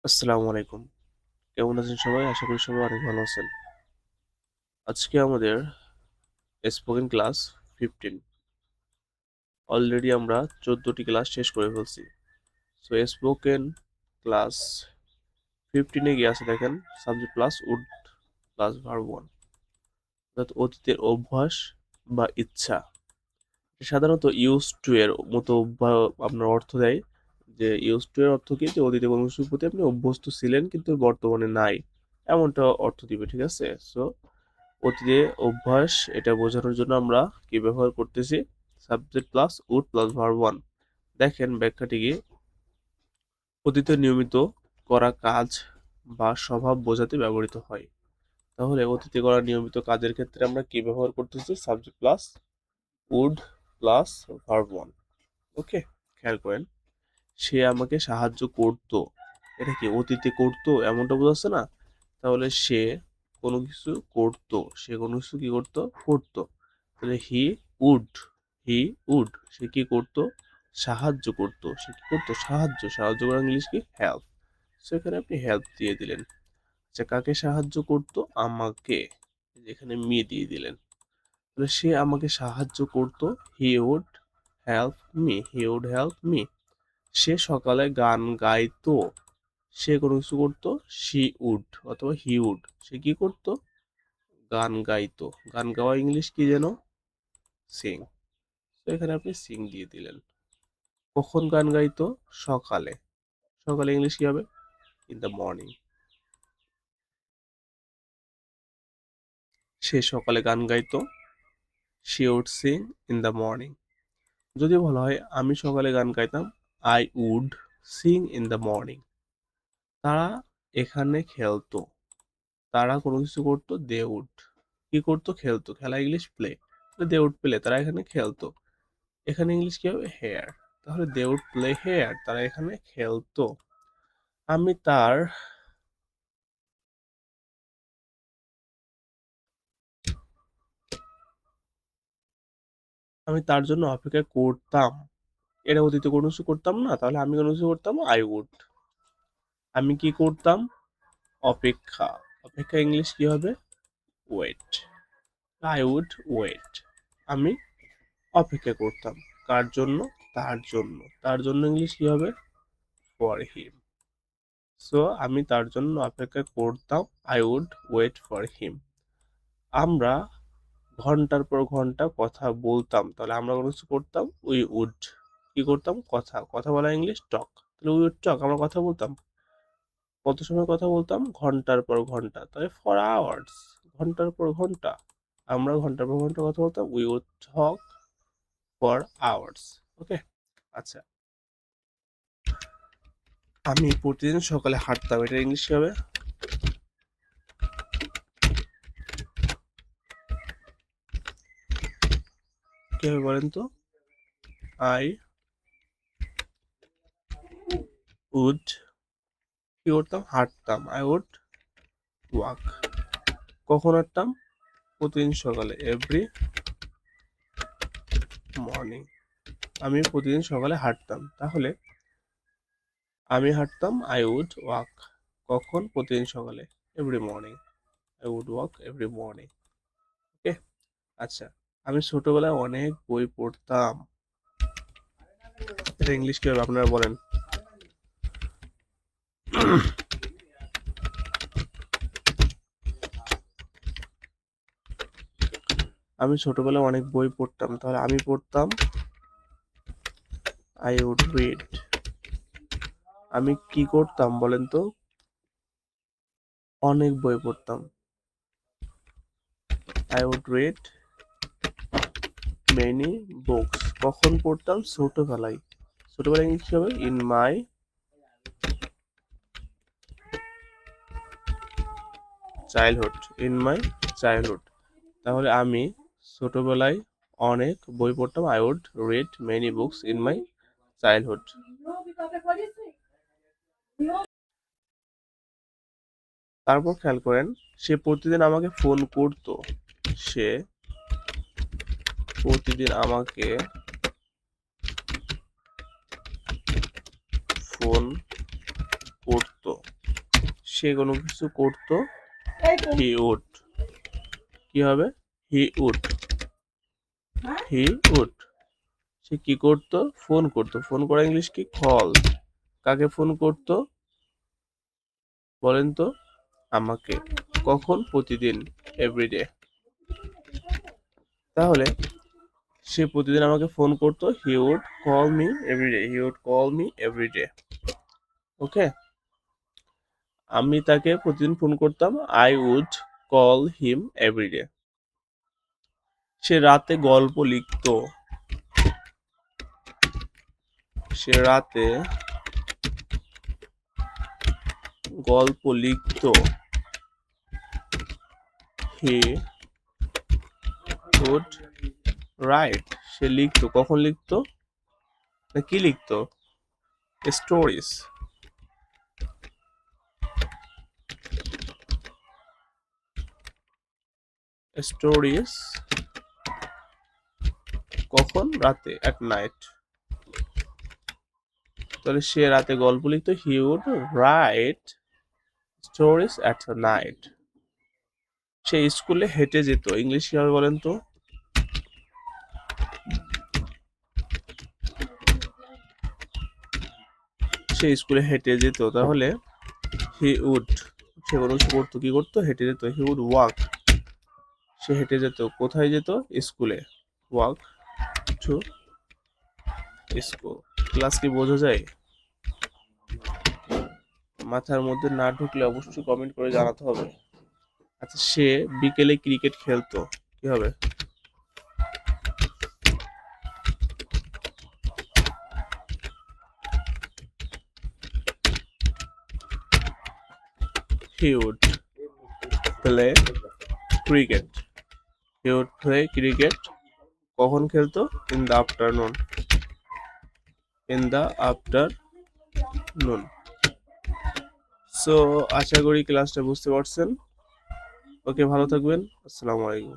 আসসালামু আলাইকুম। কেমন আছেন সবাই? আশা করি সবাই অনেক ভালো আছেন। আজকে আমাদের স্পোকেন ক্লাস 15। অলরেডি আমরা 14টি ক্লাস শেষ করে ফেলছি। সো স্পোকেন ক্লাস 15 গিয়ে আছে দেখেন subject plus would plus verb 1, অর্থাৎ অতীতের অভ্যাস বা ইচ্ছা। সাধারণত ইউজ টু এর মতো আপনার অর্থ দেয়, যে ইউজ টু এর অর্থ কি, যে অতীতে কোনো কিছুর প্রতি আপনি অভ্যস্ত ছিলেন কিন্তু বর্তমানে নাই, এমনটা অর্থ দিবে। ঠিক আছে? সো অতীতে অভ্যাস এটা বোঝানোর জন্য আমরা কি ব্যবহার করতেছি? Subject plus would plus verb 1। দেখেন ব্যাখ্যাটি কি, অতীতে নিয়মিত করা কাজ বা স্বভাব বোঝাতে ব্যবহৃত হয়। তাহলে অতীতে করা নিয়মিত কাজের ক্ষেত্রে আমরা কি ব্যবহার করতেছি? Subject plus would plus verb 1। Okay, খেয়াল করেন, সে আমাকে সাহায্য করতো। এটা কি অতীতে করতো এমনটা বোঝাচ্ছে না? তাহলে সে কোনো কিছু করতো, সে কোনো কিছু কি করতো? করতো। তাহলে উড হি উড সে কি করতো? সাহায্য করতো। সে কি করতো? সাহায্য। সাহায্য করা ইংলিশ কি? হেল্প। সেখানে আপনি হেল্প দিয়ে দিলেন। আচ্ছা, কাকে সাহায্য করতো? আমাকে। এখানে মি দিয়ে দিলেন। তাহলে সে আমাকে সাহায্য করতো। He would help me. He would help me. সে সকালে গান গাইতো। সে কোনো কিছু করতো। শি উড অথবা হি উড সে কি করতো? গান গাইতো। গান গাওয়া ইংলিশ কি যেন? সিং। তো এখানে আপনি সিং দিয়ে দিলেন। কখন গান গাইতো? সকালে। সকালে ইংলিশ কি হবে? In the morning. সে সকালে গান গাইতো। She would sing in the morning. যদি বলা হয় আমি সকালে গান গাইতাম, I would sing in the morning. তারা এখানে খেলতো। তারা কোনো কিছু করতো, দে উড কি করতো? খেলতো। খেলা English play. They would play, তারা এখানে খেলতো। এখানে ইংলিশ কি হবে? হেয়ার। তাহলে দে উড প্লে হেয়ার, তারা এখানে খেলতো। আমি তার আমি তার জন্য অপেক্ষা করতাম। এটা অতীতে কোনো কিছু করতাম না, তাহলে আমি কোনো কিছু করতাম, আই উড। আমি কি করতাম? অপেক্ষা। অপেক্ষা ইংলিশ কি হবে? ওয়েট। I would wait. আমি অপেক্ষা করতাম। কার জন্য? তার জন্য। তার জন্য ইংলিশ কি হবে? For him. সো আমি তার জন্য অপেক্ষা করতাম, I would wait for him. আমরা ঘন্টার পর ঘন্টা কথা বলতাম, তাহলে আমরা কোনো কিছু করতাম, উই উড কি করতাম? কথা। কথা বলা ইংলিশ টক। তাহলে উই উড টক, আমরা কথা বলতাম। কত সময় কথা বলতাম? ঘন্টার পর ঘন্টা, তাহলে ফর আওয়ার্স। ঘন্টার পর ঘন্টা আমরা ঘন্টার পর ঘন্টা কথা বলতাম, we would talk for hours. Okay. আচ্ছা, আমি প্রতিদিন সকালে হাঁটতাম, এটা ইংলিশ কি হবে? কি হবে বলেন তো? আই উড কি করতাম? হাঁটতাম। I would walk. কখন হাঁটতাম? প্রতিদিন সকালে, এভরি মর্নিং। আমি প্রতিদিন সকালে হাঁটতাম। তাহলে আমি হাঁটতাম, আই উড ওয়াক। কখন? প্রতিদিন সকালে, every morning. I would walk every morning. Okay. আচ্ছা, আমি ছোটবেলায় অনেক বই পড়তাম। এটা ইংলিশ কি হবে আপনারা বলেন? আমি ছোটবেলায় অনেক বই পড়তাম, তাহলে আমি পড়তাম, আই উড রিড। আমি কি করতাম বলেন তো? অনেক বই পড়তাম। I would read many books. কখন পড়তাম? ছোটবেলায়। ছোটবেলায় ইংলিশ হবে? In my childhood. In my childhood. তাহলে আমি ছোটবেলায় অনেক বই পড়তাম, I would read many books in my childhood. তারপর খেয়াল করেন, সে প্রতিদিন আমাকে ফোন করতো। সে প্রতিদিন আমাকে ফোন করতো। সে কোনো কিছু করতো, হি উড। কি হবে? He would. He would. সে কি করতো? ফোন করতো। ফোন করা ইংলিশ কি? কল। কাকে ফোন করতো বলেন তো? আমাকে। কখন? প্রতিদিন, এভরিডে। তাহলে সে প্রতিদিন আমাকে ফোন করতো, he would call me every day. He would call me every day. Okay. আমি তাকে প্রতিদিন ফোন করতাম, I would call him every day. সে রাতে গল্প লিখতো। সে রাতে গল্প লিখতো, হি উড রাইট। সে লিখতো। কখন লিখতো? না কি লিখতো? স্টোরিজ। স্টোরিজ কখন? রাতে, অ্যাট নাইট। তাহলে সে রাতে গল্প লিখতো, he would write stories at night. সে স্কুলে হেঁটে যেত, ইংলিশ কি হবে বলেন তো? সে স্কুলে হেঁটে যেত, তাহলে হি উড, সে কোনো কিছু করতো, কি করতো? হেঁটে যেত, হি উড ওয়াক। সে হেঁটে যেত, কোথায় যেত? স্কুলে। Walk to school. ক্লাস কি বোঝা যায়? মাথার মধ্যে না ঢুকলে অবশ্যই কমেন্ট করে জানাতে হবে। আচ্ছা, সে বিকেলে ক্রিকেট খেলতো, কি হবে? He would play cricket. He would play cricket. কখন খেলতো? In the afternoon. In the afternoon. So আশা করি ক্লাসটা বুঝতে পারছেন। ওকে, ভালো থাকবেন। আসসালামু আলাইকুম।